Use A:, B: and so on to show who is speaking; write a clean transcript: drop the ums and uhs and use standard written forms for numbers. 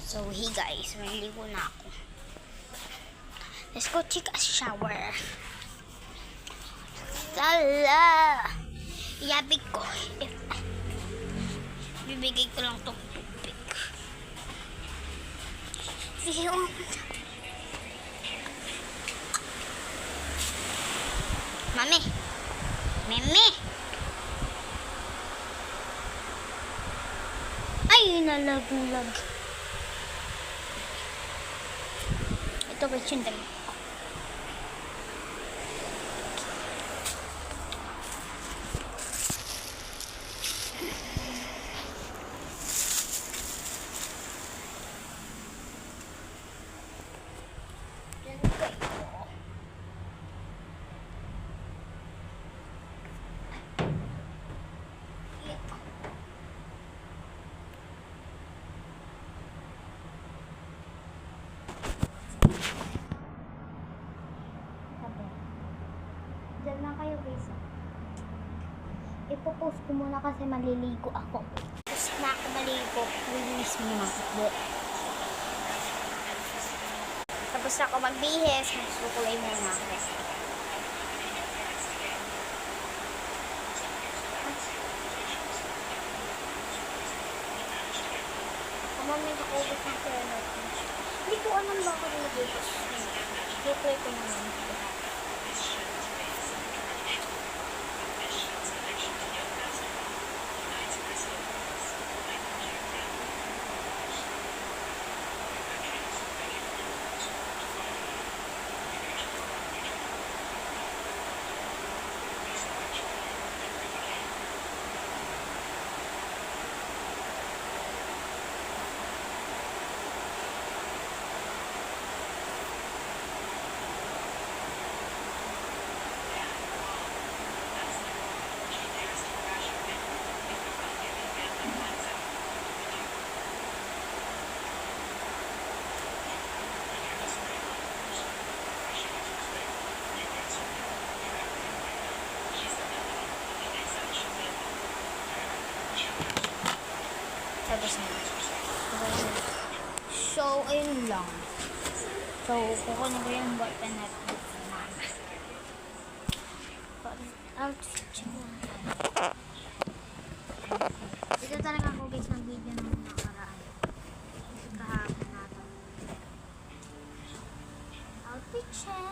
A: So, hey guys, maliligo na ako. Let's go take a shower. Sala! Iyabig ko. Bibigay ko lang itong tubig. Sige, Mami! Meme! Ay, nalaglag. Ito ba yung dami? Diyan lang kayo guys. Ipopost ko muna kasi maliligo ako. Tapos na ako maligo. Linis muna ako. Tapos ako magbihis. Magsukulay muna ako. Mamay nakaubos ng pera. Hindi ko alam bakit nag-ubos. Replay ko naman. Tapos na. So, ayun lang. So, kukunin ko yung button natin. Outfit check. Ito talaga ako guys ng video ng nakaraan. Kahapon natin. Outfit check.